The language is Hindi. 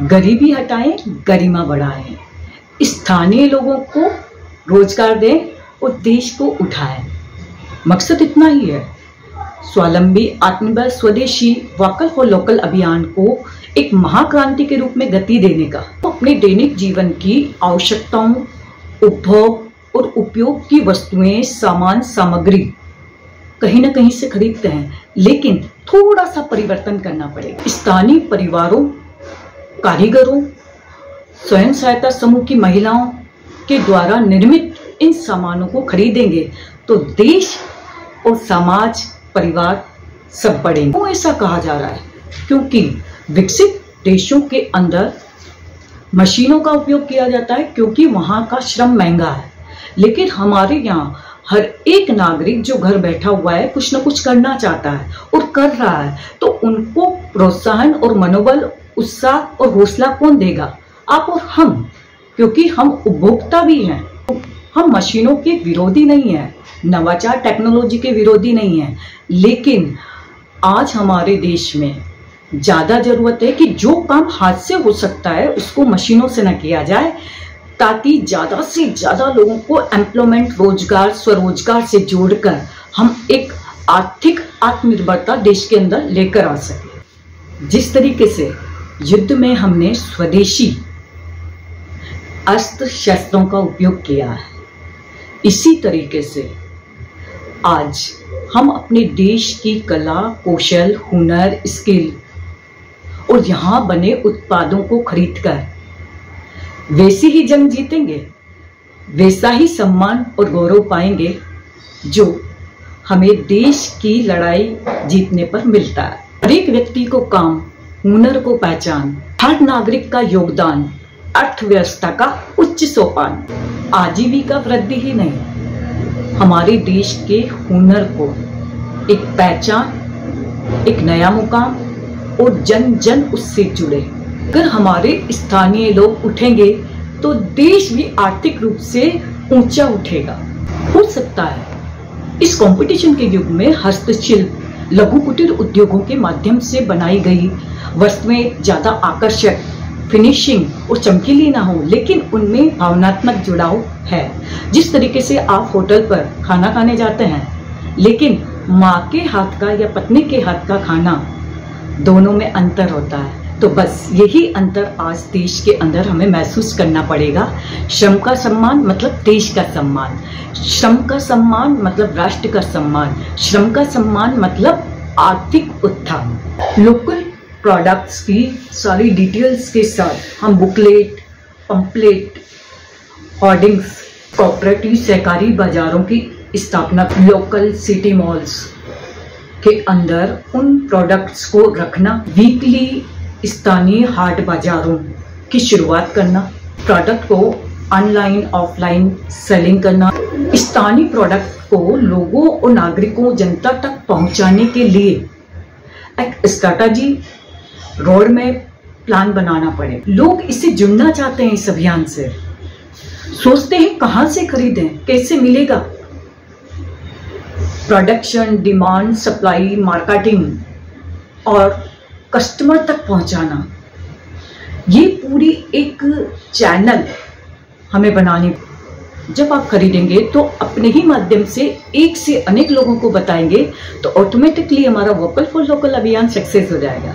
गरीबी हटाएं, गरिमा बढ़ाएं, स्थानीय लोगों को रोजगार दें और देश को उठाएं। मकसद इतना ही है। स्वावलंबी, आत्मनिर्भर, स्वदेशी, वोकल फॉर लोकल अभियान को एक महाक्रांति के रूप में गति देने का। तो अपने दैनिक जीवन की आवश्यकताओं, उपभोग और उपयोग की वस्तुएं, सामान, सामग्री कहीं ना कहीं से खरीदते हैं, लेकिन थोड़ा सा परिवर्तन करना पड़ेगा। स्थानीय परिवारों, कारीगरों, स्वयं सहायता समूह की महिलाओं के द्वारा निर्मित इन सामानों को खरीदेंगे तो देश और समाज, परिवार सब बढ़ेंगे। क्यों ऐसा कहा जा रहा है? क्योंकि विकसित देशों के अंदर मशीनों का उपयोग किया जाता है, क्योंकि वहां का श्रम महंगा है। लेकिन हमारे यहाँ हर एक नागरिक जो घर बैठा हुआ है कुछ ना कुछ करना चाहता है और कर रहा है, तो उनको प्रोत्साहन और मनोबल, उत्साह और हौसला कौन देगा? आप और हम, क्योंकि हम उपभोक्ता भी हैं। हम मशीनों के विरोधी नहीं हैं, नवाचार टेक्नोलॉजी के विरोधी नहीं हैं, लेकिन आज हमारे देश में ज्यादा जरूरत है कि जो काम हाथ से हो सकता है उसको मशीनों से न किया जाए, ताकि ज्यादा से ज्यादा लोगों को एम्प्लॉयमेंट, रोजगार, स्वरोजगार से जोड़कर हम एक आर्थिक आत्मनिर्भरता देश के अंदर लेकर आ सके। जिस तरीके से युद्ध में हमने स्वदेशी अस्त्र शस्त्रों का उपयोग किया है, इसी तरीके से आज हम अपने देश की कला, कौशल, हुनर, स्किल और यहाँ बने उत्पादों को खरीदकर वैसी ही जंग जीतेंगे, वैसा ही सम्मान और गौरव पाएंगे जो हमें देश की लड़ाई जीतने पर मिलता है। हर एक व्यक्ति को काम, हुनर को पहचान, हर नागरिक का योगदान, अर्थव्यवस्था का उच्च सोपान, आजीविका वृद्धि ही नहीं, हमारे देश के हुनर को एक पहचान, एक नया मुकाम और जन जन उससे जुड़े। अगर हमारे स्थानीय लोग उठेंगे तो देश भी आर्थिक रूप से ऊंचा उठेगा। हो सकता है इस कंपटीशन के युग में हस्तशिल्प, लघु कुटीर उद्योगों के माध्यम से बनाई गई वस्तुएं ज्यादा आकर्षक, फिनिशिंग और चमकीली ना हो, लेकिन उनमें भावनात्मक जुड़ाव है। जिस तरीके से आप होटल पर खाना खाने जाते हैं, लेकिन माँ के हाथ का या पत्नी के हाथ का खाना, दोनों में अंतर होता है। तो बस यही अंतर आज देश के अंदर हमें महसूस करना पड़ेगा। श्रम का सम्मान मतलब देश का सम्मान, श्रम का सम्मान मतलब राष्ट्र का सम्मान, श्रम का सम्मान मतलब आर्थिक उत्थान। लोकल प्रोडक्ट्स की सारी डिटेल्स के साथ हम बुकलेट, पंपलेट, होर्डिंग्स, कोऑपरेटिव सहकारी बाजारों की स्थापना, लोकल सिटी मॉल्स के अंदर उन प्रोडक्ट्स को रखना, वीकली स्थानीय हाट बाजारों की शुरुआत करना, प्रोडक्ट को ऑनलाइन ऑफलाइन सेलिंग करना, स्थानीय प्रोडक्ट को लोगों और नागरिकों, जनता तक पहुंचाने के लिए एक स्ट्रैटेजी, रोड में प्लान बनाना पड़े। लोग इससे जुड़ना चाहते हैं, इस अभियान से सोचते हैं कहां से खरीदें, कैसे मिलेगा। प्रोडक्शन, डिमांड, सप्लाई, मार्केटिंग और कस्टमर तक पहुंचाना, ये पूरी एक चैनल हमें बनानी। जब आप खरीदेंगे तो अपने ही माध्यम से एक से अनेक लोगों को बताएंगे, तो ऑटोमेटिकली हमारा वोकल फॉर लोकल अभियान सक्सेस हो जाएगा।